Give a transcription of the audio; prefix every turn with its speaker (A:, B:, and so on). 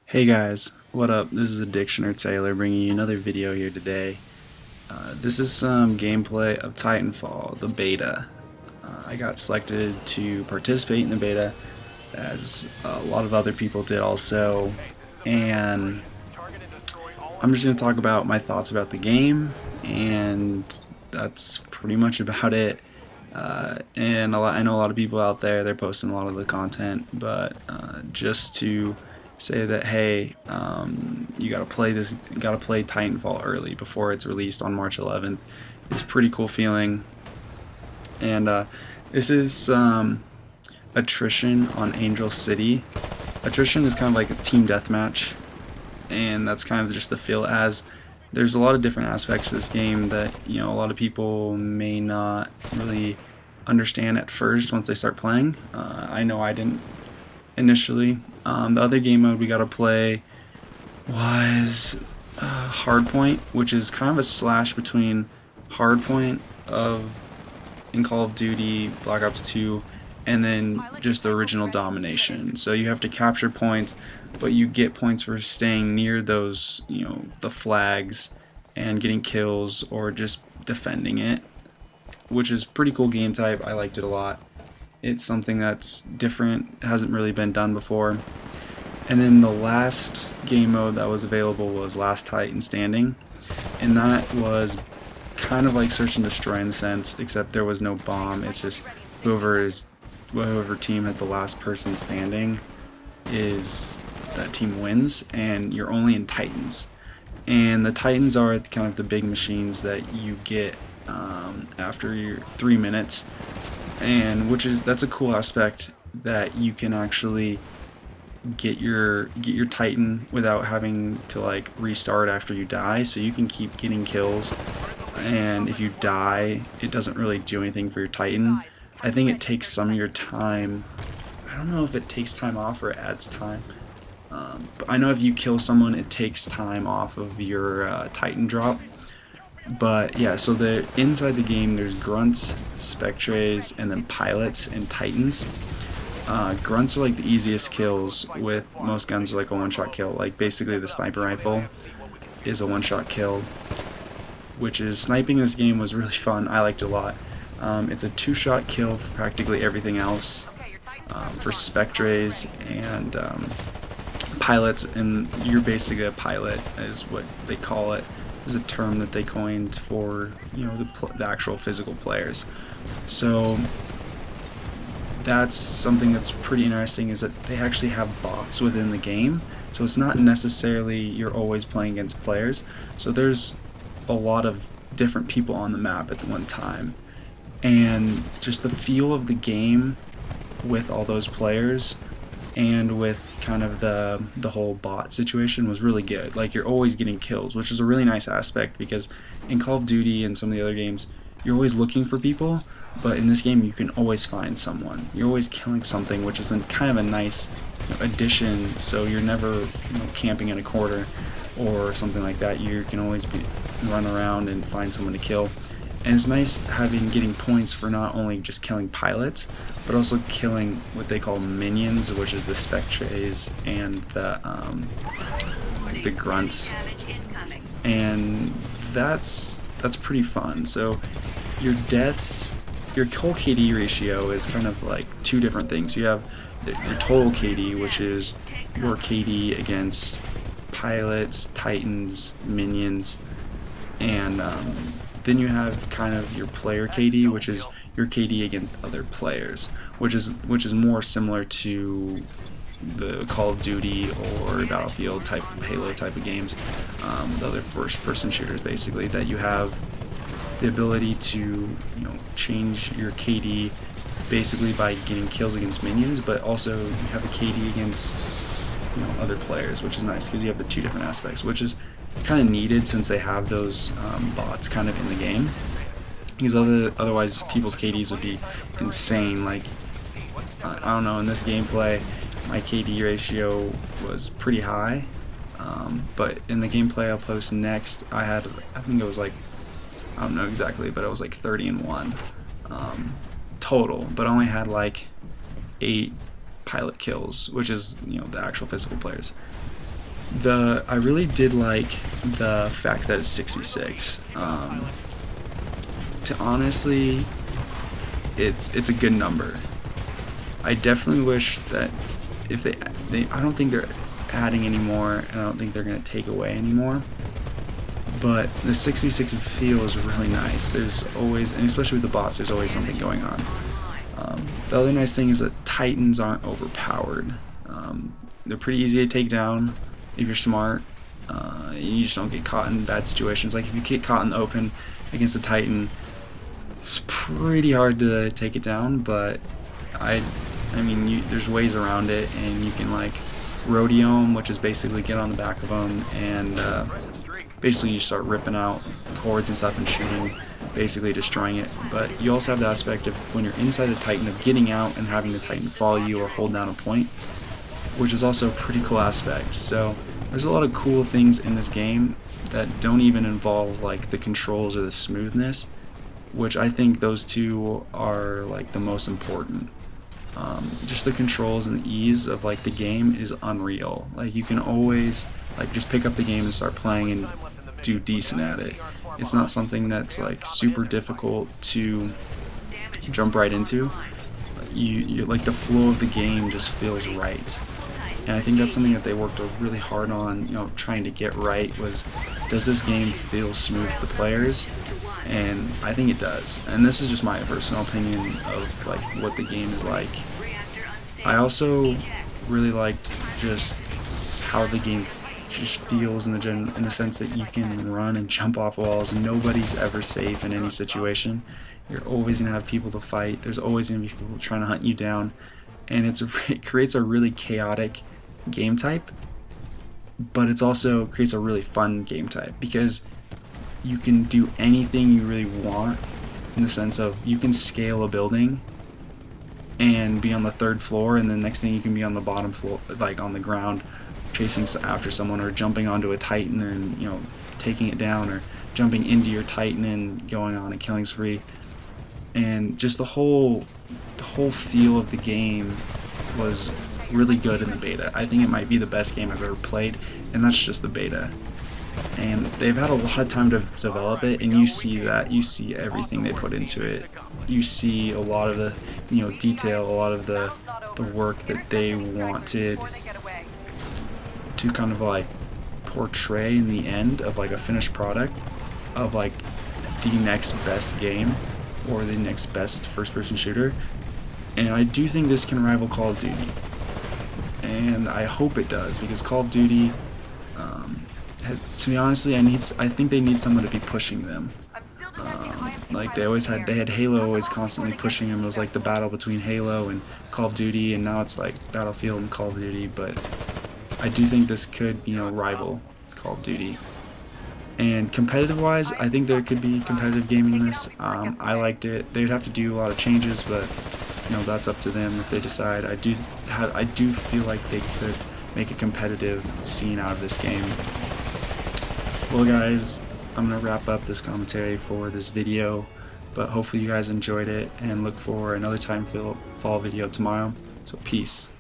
A: Hey guys, what up? This is Addictioner Taylor bringing you another video here today. This is some gameplay of Titanfall, the beta. I got selected to participate in the beta, as a lot of other people did also, and I'm just going to talk about my thoughts about the game, and that's pretty much about it. I know a lot of people out there, they're posting a lot of the content, but just to say that, hey, you gotta play Titanfall early before it's released on March 11th. It's a pretty cool feeling. And this is attrition on Angel City. Attrition is kind of like a team deathmatch, and that's kind of just the feel. As there's a lot of different aspects to this game that a lot of people may not really understand at first once they start playing. I know I didn't initially. The other game mode we got to play was Hardpoint, which is kind of a slash between Hardpoint in Call of Duty Black Ops 2 and then just the original Domination. So you have to capture points, but you get points for staying near those, the flags and getting kills or just defending it, which is pretty cool game type. I liked it a lot. It's something that's different, hasn't really been done before. And then the last game mode that was available was Last Titan Standing, and that was kind of like Search and Destroy in a sense, except there was no bomb. It's just whoever team has the last person standing that team wins, and you're only in Titans. And the Titans are kind of the big machines that you get after your 3 minutes, and that's a cool aspect, that you can actually get your Titan without having to like restart after you die, so you can keep getting kills, and if you die it doesn't really do anything for your Titan. I think it takes some of your time. I don't know if it takes time off or adds time, but I know if you kill someone it takes time off of your Titan drop. But yeah, so inside the game there's grunts, spectres, and then pilots and Titans. Grunts are like the easiest kills. With most guns are like a one-shot kill. Like basically the sniper rifle is a one-shot kill, which is sniping in this game was really fun. I liked it a lot. It's a two-shot kill for practically everything else. For spectres and pilots, and you're basically a pilot is what they call it. Is a term that they coined for the actual physical players. So that's something that's pretty interesting, is that they actually have bots within the game, so it's not necessarily you're always playing against players. So there's a lot of different people on the map at one time, and just the feel of the game with all those players and with kind of the whole bot situation was really good. Like, you're always getting kills, which is a really nice aspect, because in Call of Duty and some of the other games you're always looking for people, but in this game you can always find someone. You're always killing something, which is kind of a nice addition, so you're never camping in a corner or something like that. You can always run around and find someone to kill. And it's nice getting points for not only just killing pilots, but also killing what they call minions, which is the spectres and the grunts. And that's pretty fun. So your deaths, your whole KD ratio is kind of like two different things. You have your total KD, which is your KD against pilots, Titans, minions, and then you have kind of your player KD, which is your KD against other players, which is more similar to the Call of Duty or Battlefield type, Halo type of games, the other first-person shooters, basically, that you have the ability to change your KD basically by getting kills against minions, but also you have a KD against other players, which is nice because you have the two different aspects, which is kind of needed since they have those bots kind of in the game, because otherwise people's KDs would be insane. Like, I don't know, in this gameplay my KD ratio was pretty high, but in the gameplay I'll post next I think it was like, I don't know exactly, but it was like 30-1 total, but I only had like 8 pilot kills, which is the actual physical players. I really did like the fact that it's 66. To honestly, it's a good number. I definitely wish that if they I don't think they're adding any more, and I don't think they're going to take away anymore. But the 66 feel is really nice. There's always, and especially with the bots, there's always something going on. The other nice thing is that Titans aren't overpowered. They're pretty easy to take down if you're smart. You just don't get caught in bad situations. Like if you get caught in the open against a Titan, it's pretty hard to take it down. But I mean, there's ways around it, and you can like rodeo them, which is basically get on the back of them, and basically you start ripping out cords and stuff and shooting, basically destroying it. But you also have the aspect of when you're inside the Titan of getting out and having the Titan follow you or hold down a point, which is also a pretty cool aspect. So there's a lot of cool things in this game that don't even involve like the controls or the smoothness, which I think those two are like the most important. Just the controls and the ease of like the game is unreal. Like you can always like just pick up the game and start playing and do decent at it. It's not something that's like super difficult to jump right into. You like the flow of the game just feels right. And I think that's something that they worked really hard on, trying to get right, was does this game feel smooth to players? And I think it does. And this is just my personal opinion of like what the game is like. I also really liked just how the game just feels in the sense that you can run and jump off walls and nobody's ever safe in any situation. You're always going to have people to fight. There's always going to be people trying to hunt you down. And it creates a really chaotic game type, but it's also creates a really fun game type because you can do anything you really want, in the sense of you can scale a building and be on the 3rd floor, and the next thing you can be on the bottom floor, like on the ground, chasing after someone, or jumping onto a Titan and taking it down, or jumping into your Titan and going on a killing spree. And just the whole feel of the game was really good in the beta. I think it might be the best game I've ever played, and that's just the beta. And they've had a lot of time to develop it, and you see that. You see everything they put into it. You see a lot of the detail, a lot of the work that they wanted to kind of like portray in the end of like a finished product of like the next best game or the next best first-person shooter. And I do think this can rival Call of Duty, and I hope it does, because Call of Duty, to be honestly, I think they need someone to be pushing them. Like they had Halo always constantly pushing them. It was like the battle between Halo and Call of Duty, and now it's like Battlefield and Call of Duty. But I do think this could, rival Call of Duty. And competitive-wise, I think there could be competitive gaming in this. I liked it. They would have to do a lot of changes, but that's up to them if they decide. I do feel like they could make a competitive scene out of this game. Well, guys, I'm gonna wrap up this commentary for this video, but hopefully you guys enjoyed it, and look for another Titanfall video tomorrow. So peace.